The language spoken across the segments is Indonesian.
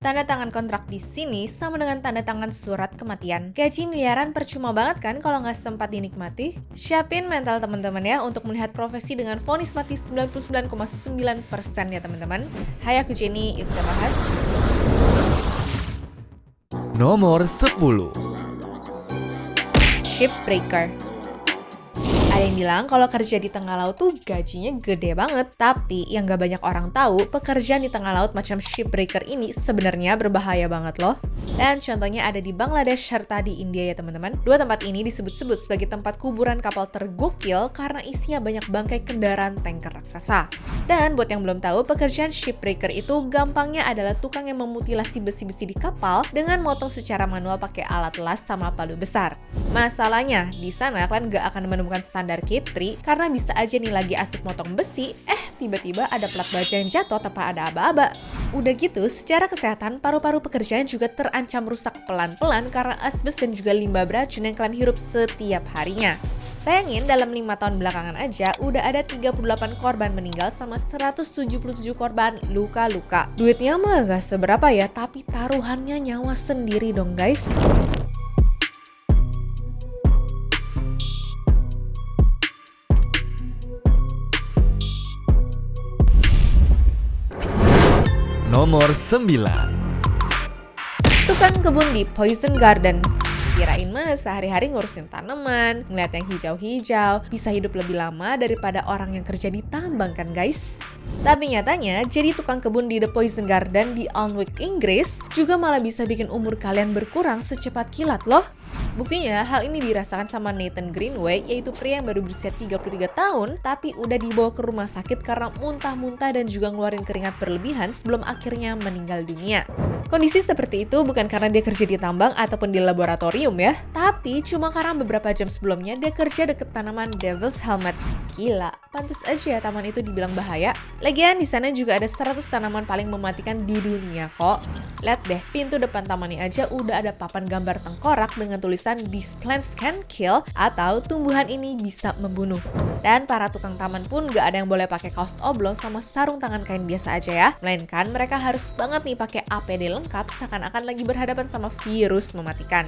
Tanda tangan kontrak di sini sama dengan tanda tangan surat kematian. Gaji miliaran percuma banget kan kalau nggak sempat dinikmati? Siapin mental teman-teman ya untuk melihat profesi dengan vonis mati 99,9% ya teman-teman. Hai, aku Jenny, yuk kita bahas. Nomor 10. Shipbreaker. Ada yang bilang kalau kerja di tengah laut tuh gajinya gede banget. Tapi yang gak banyak orang tahu, pekerjaan di tengah laut macam shipbreaker ini sebenarnya berbahaya banget loh. Dan contohnya ada di Bangladesh serta di India ya teman-teman. Dua tempat ini disebut-sebut sebagai tempat kuburan kapal tergokil karena isinya banyak bangkai kendaraan tanker raksasa. Dan buat yang belum tahu, pekerjaan shipbreaker itu gampangnya adalah tukang yang memutilasi besi-besi di kapal dengan motong secara manual pakai alat las sama palu besar. Masalahnya, di sana kalian gak akan menemukan standar K3 karena bisa aja nih lagi asik motong besi, tiba-tiba ada plat baja yang jatuh tanpa ada aba-aba. Udah gitu, secara kesehatan, paru-paru pekerjaan juga terancam rusak pelan-pelan karena asbes dan juga limbah beracun yang kalian hirup setiap harinya. Bayangin, dalam 5 tahun belakangan aja, udah ada 38 korban meninggal sama 177 korban luka-luka. Duitnya mah gak seberapa ya, tapi taruhannya nyawa sendiri dong guys. Nomor 9. Tukang kebun di Poison Garden. Kirain mah sehari-hari ngurusin tanaman, ngeliat yang hijau-hijau, bisa hidup lebih lama daripada orang yang kerja di tambang kan guys? Tapi nyatanya, jadi tukang kebun di The Poison Garden di Alnwick, Inggris juga malah bisa bikin umur kalian berkurang secepat kilat loh. Buktinya, hal ini dirasakan sama Nathan Greenway, yaitu pria yang baru berusia 33 tahun, tapi udah dibawa ke rumah sakit karena muntah-muntah dan juga ngeluarin keringat berlebihan sebelum akhirnya meninggal dunia. Kondisi seperti itu bukan karena dia kerja di tambang ataupun di laboratorium ya, tapi cuma karena beberapa jam sebelumnya dia kerja deket tanaman Devil's Helmet. Gila, pantas aja ya taman itu dibilang bahaya. Lagian di sana juga ada 100 tanaman paling mematikan di dunia kok. Lihat deh, pintu depan tamannya aja udah ada papan gambar tengkorak dengan tulisan "These plants can kill" atau tumbuhan ini bisa membunuh. Dan para tukang taman pun gak ada yang boleh pakai kaos oblong sama sarung tangan kain biasa aja ya, melainkan mereka harus banget nih pakai APD lengkap seakan-akan lagi berhadapan sama virus mematikan.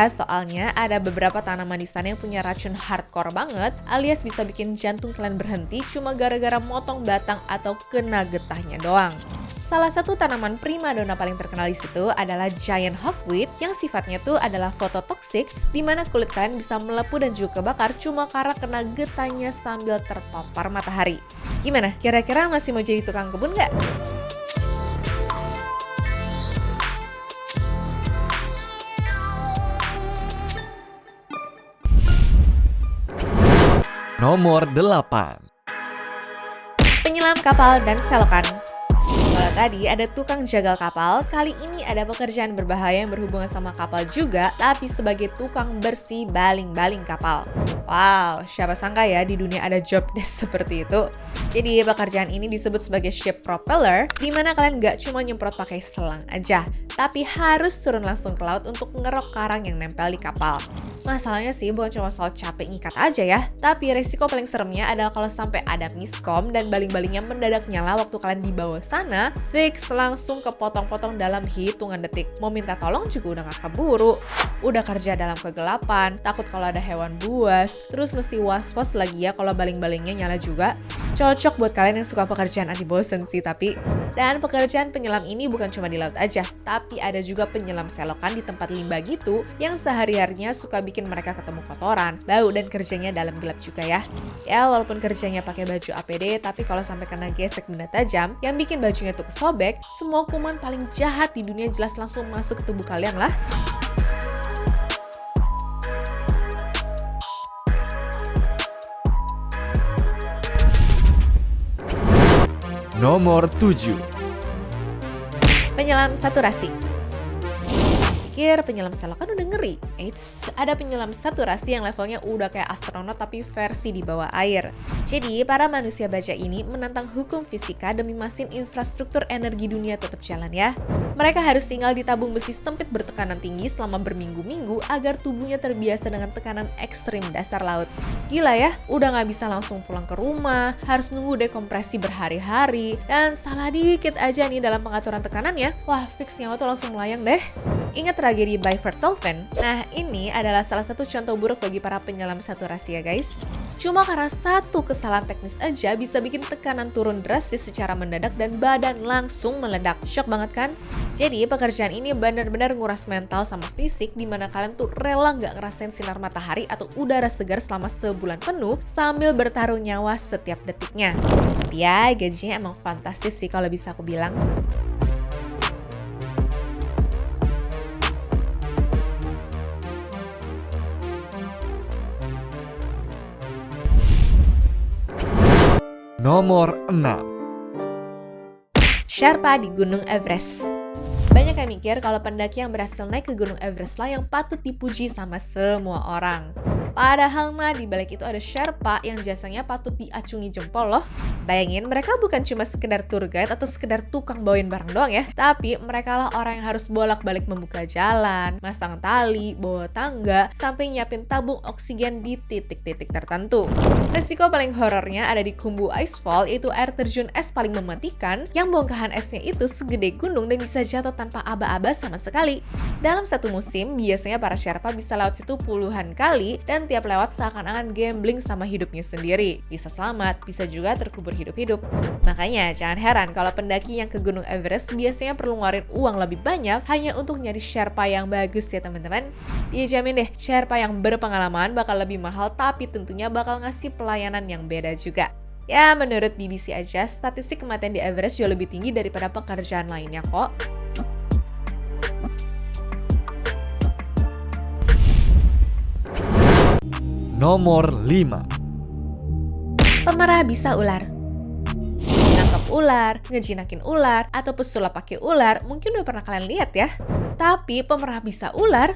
Soalnya ada beberapa tanaman di sana yang punya racun hardcore banget, alias bisa bikin jantung kalian berhenti cuma gara-gara motong batang atau kena getahnya doang. Salah satu tanaman primadona paling terkenal di situ adalah giant hawkweed yang sifatnya tuh adalah fototoksik, di mana kulit kalian bisa melepuh dan juga kebakar cuma karena kena getahnya sambil terpapar matahari. Gimana? Kira-kira masih mau jadi tukang kebun nggak? Nomor 8. Penyelam kapal dan selokan. Kalau tadi ada tukang jagal kapal, kali ini ada pekerjaan berbahaya yang berhubungan sama kapal juga, tapi sebagai tukang bersih baling-baling kapal. Wow, siapa sangka ya di dunia ada job desk seperti itu. Jadi pekerjaan ini disebut sebagai ship propeller, di mana kalian gak cuma nyemprot pakai selang aja, tapi harus turun langsung ke laut untuk ngerok karang yang nempel di kapal. Masalahnya sih bukan cuma soal capek ngikat aja ya, tapi resiko paling seremnya adalah kalau sampai ada miskom dan baling-balingnya mendadak nyala waktu kalian di bawah sana, fix langsung kepotong-potong dalam hitungan detik. Mau minta tolong juga udah gak keburu. Udah kerja dalam kegelapan, takut kalau ada hewan buas, terus mesti was-was lagi ya kalau baling-balingnya nyala juga. Cocok buat kalian yang suka pekerjaan anti bosen sih tapi. Dan pekerjaan penyelam ini bukan cuma di laut aja, tapi ada juga penyelam selokan di tempat limbah gitu yang sehari-harinya suka bikin mereka ketemu kotoran, bau, dan kerjanya dalam gelap juga ya. Ya walaupun kerjanya pakai baju APD, tapi kalau sampai kena gesek benda tajam yang bikin bajunya tuh kesobek, semua kuman paling jahat di dunia jelas langsung masuk ke tubuh kalian lah. Nomor 7. Penyelam saturasi. pikir penyelam selokan udah ngeri. Eits, ada penyelam saturasi yang levelnya udah kayak astronot tapi versi di bawah air. Jadi, para manusia baja ini menantang hukum fisika demi mesin infrastruktur energi dunia tetap jalan ya. Mereka harus tinggal di tabung besi sempit bertekanan tinggi selama berminggu-minggu agar tubuhnya terbiasa dengan tekanan ekstrim dasar laut. Gila ya, udah nggak bisa langsung pulang ke rumah, harus nunggu dekompresi berhari-hari, dan salah dikit aja nih dalam pengaturan tekanannya, wah fix nyawa tuh langsung melayang deh. Ingat tragedi Bay Vertolfen? Nah, ini adalah salah satu contoh buruk bagi para penyelam saturasi ya guys. Cuma karena satu kesalahan teknis aja bisa bikin tekanan turun drastis secara mendadak dan badan langsung meledak. Shock banget kan? Jadi pekerjaan ini benar-benar nguras mental sama fisik dimana kalian tuh rela nggak ngerasain sinar matahari atau udara segar selama sebulan penuh sambil bertaruh nyawa setiap detiknya. Tapi ya gajinya emang fantastis sih kalau bisa aku bilang. Nomor 6. Sherpa di Gunung Everest. Banyak yang mikir kalau pendaki yang berhasil naik ke Gunung Everest lah yang patut dipuji sama semua orang. Padahal mah di balik itu ada Sherpa yang jasanya patut diacungi jempol loh. Bayangin mereka bukan cuma sekedar tour guide atau sekedar tukang bawain barang doang ya, tapi mereka lah orang yang harus bolak-balik membuka jalan, masang tali, bawa tangga, sampai nyiapin tabung oksigen di titik-titik tertentu. Resiko paling horornya ada di Khumbu Icefall, yaitu air terjun es paling mematikan yang bongkahan esnya itu segede gunung dan bisa jatuh tanpa aba-aba sama sekali. Dalam satu musim, biasanya para Sherpa bisa lewat situ puluhan kali dan tiap lewat seakan-akan gambling sama hidupnya sendiri. Bisa selamat, bisa juga terkubur hidup-hidup. Makanya jangan heran kalau pendaki yang ke Gunung Everest biasanya perlu ngeluarin uang lebih banyak hanya untuk nyari Sherpa yang bagus ya teman-teman. Dijamin deh, Sherpa yang berpengalaman bakal lebih mahal tapi tentunya bakal ngasih pelayanan yang beda juga. Ya menurut BBC aja, statistik kematian di Everest jauh lebih tinggi daripada pekerjaan lainnya kok. Nomor 5. Pemerah bisa ular. Nangkap ular, ngejinakin ular, atau pesulap pakai ular, mungkin udah pernah kalian lihat ya. Tapi pemerah bisa ular?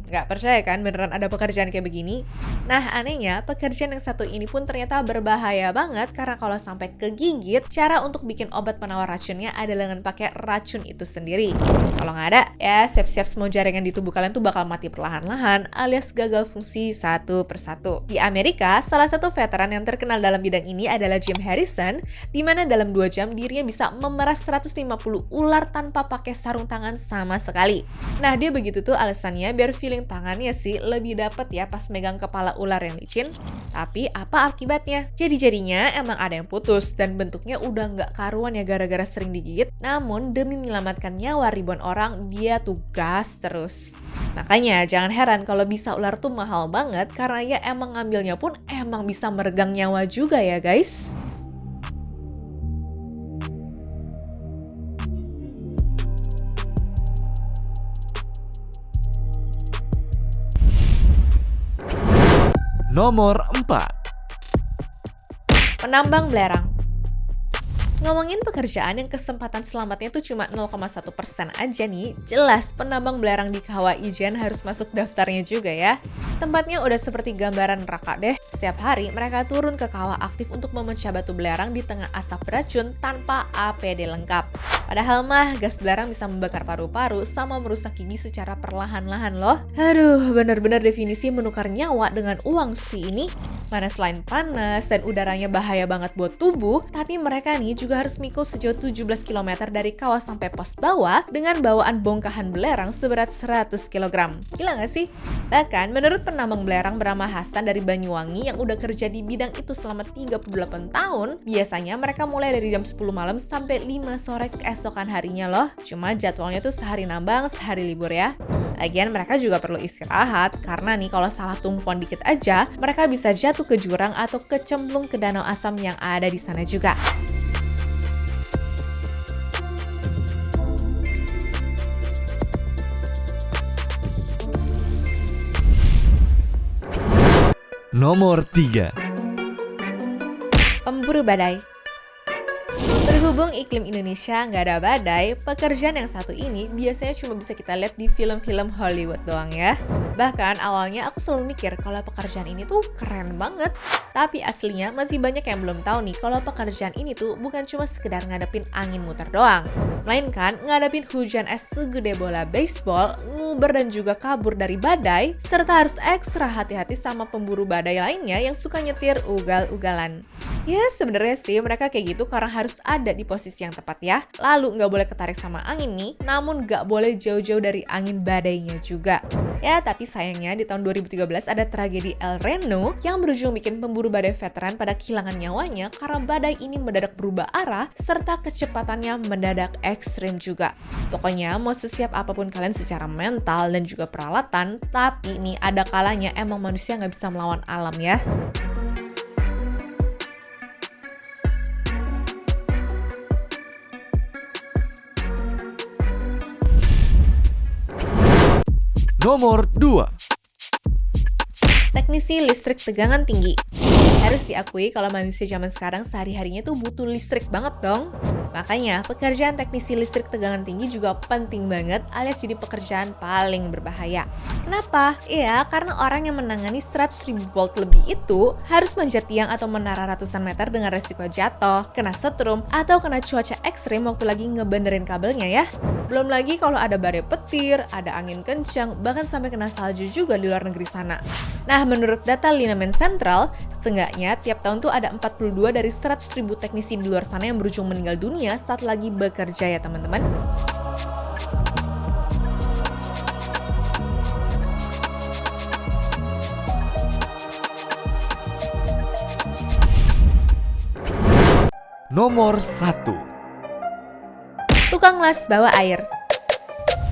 Nggak percaya kan beneran ada pekerjaan kayak begini? Nah anehnya, pekerjaan yang satu ini pun ternyata berbahaya banget karena kalau sampai kegigit, cara untuk bikin obat penawar racunnya adalah dengan pakai racun itu sendiri. Kalau nggak ada, ya siap-siap semua jaringan di tubuh kalian tuh bakal mati perlahan-lahan alias gagal fungsi satu persatu. Di Amerika, salah satu veteran yang terkenal dalam bidang ini adalah Jim Harrison, di mana dalam 2 jam dirinya bisa memeras 150 ular tanpa pakai sarung tangan sama sekali. Nah dia begitu tuh alasannya biar feeling tangannya sih lebih dapet ya pas megang kepala ular yang licin. Tapi apa akibatnya? Jadi-jadinya emang ada yang putus dan bentuknya udah nggak karuan ya gara-gara sering digigit. Namun demi menyelamatkan nyawa ribuan orang dia tuh gas terus. Makanya jangan heran kalau bisa ular tuh mahal banget karena ya emang ngambilnya pun emang bisa meregang nyawa juga ya guys. Nomor 4. Penambang belerang. Ngomongin pekerjaan yang kesempatan selamatnya tuh cuma 0,1% aja nih, jelas penambang belerang di Kawah Ijen harus masuk daftarnya juga ya. Tempatnya udah seperti gambaran neraka deh. Setiap hari mereka turun ke kawah aktif untuk memecah batu belerang di tengah asap beracun tanpa APD lengkap. Padahal mah gas belerang bisa membakar paru-paru sama merusak gigi secara perlahan-lahan loh. Aduh, bener-bener definisi menukar nyawa dengan uang sih ini. Mana selain panas dan udaranya bahaya banget buat tubuh, tapi mereka nih juga harus mikul sejauh 17 km dari kawah sampai pos bawah dengan bawaan bongkahan belerang seberat 100 kg. Gila gak sih? Bahkan menurut penambang belerang bernama Hasan dari Banyuwangi yang udah kerja di bidang itu selama 38 tahun, biasanya mereka mulai dari jam 10 malam sampai 5 sore keesokan harinya loh. Cuma jadwalnya tuh sehari nambang, sehari libur ya. Lagian mereka juga perlu istirahat karena nih kalau salah tumpuan dikit aja, mereka bisa jatuh ke jurang atau kecemplung ke danau asam yang ada di sana juga. Nomor 3. Pemburu badai. Berhubung iklim Indonesia nggak ada badai, pekerjaan yang satu ini biasanya cuma bisa kita lihat di film-film Hollywood doang ya. Bahkan awalnya aku selalu mikir kalau pekerjaan ini tuh keren banget. Tapi aslinya masih banyak yang belum tahu nih kalau pekerjaan ini tuh bukan cuma sekedar ngadepin angin muter doang. Melainkan ngadepin hujan es segede bola baseball, nguber dan juga kabur dari badai, serta harus ekstra hati-hati sama pemburu badai lainnya yang suka nyetir ugal-ugalan. Ya sebenarnya sih mereka kayak gitu karena harus ada di posisi yang tepat ya. Lalu nggak boleh ketarik sama angin nih, namun nggak boleh jauh-jauh dari angin badainya juga. Ya tapi sayangnya di tahun 2013 ada tragedi El Reno yang berujung bikin pemburu badai veteran pada kehilangan nyawanya karena badai ini mendadak berubah arah serta kecepatannya mendadak ekstrim juga. Pokoknya mau sesiap apapun kalian secara mental dan juga peralatan, tapi nih ada kalanya emang manusia nggak bisa melawan alam ya. Nomor 2. Teknisi listrik tegangan tinggi. Harus diakui kalau manusia zaman sekarang sehari-harinya tuh butuh listrik banget dong. Makanya pekerjaan teknisi listrik tegangan tinggi juga penting banget alias jadi pekerjaan paling berbahaya. Kenapa? Iya, karena orang yang menangani 100.000 volt lebih itu harus manjat tiang atau menara ratusan meter dengan resiko jatuh, kena setrum, atau kena cuaca ekstrim waktu lagi ngebenerin kabelnya ya. Belum lagi kalau ada badai petir, ada angin kencang, bahkan sampai kena salju juga di luar negeri sana. Nah, menurut data Lineman Central, seenggaknya tiap tahun tuh ada 42 dari 100.000 teknisi di luar sana yang berujung meninggal dunia saat lagi bekerja ya teman-teman. Nomor 1. Tukang las bawa air.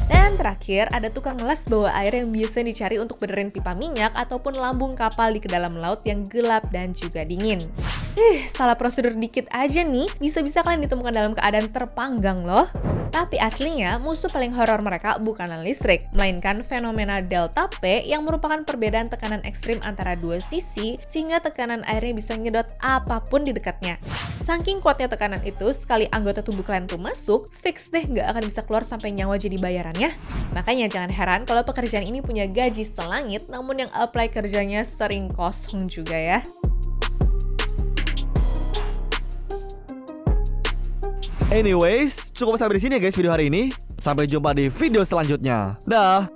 Dan terakhir, ada tukang las bawa air yang biasanya dicari untuk benerin pipa minyak ataupun lambung kapal di kedalaman laut yang gelap dan juga dingin. Salah prosedur dikit aja nih, bisa-bisa kalian ditemukan dalam keadaan terpanggang loh. Tapi aslinya, musuh paling horor mereka bukanlah listrik, melainkan fenomena delta P yang merupakan perbedaan tekanan ekstrim antara dua sisi, sehingga tekanan airnya bisa nyedot apapun di dekatnya. Saking kuatnya tekanan itu, sekali anggota tubuh kalian tuh masuk, fix deh nggak akan bisa keluar sampai nyawa jadi bayarannya. Makanya jangan heran kalau pekerjaan ini punya gaji selangit, namun yang apply kerjanya sering kosong juga ya. Anyways, cukup sampai di sini ya guys video hari ini. Sampai jumpa di video selanjutnya. Dah.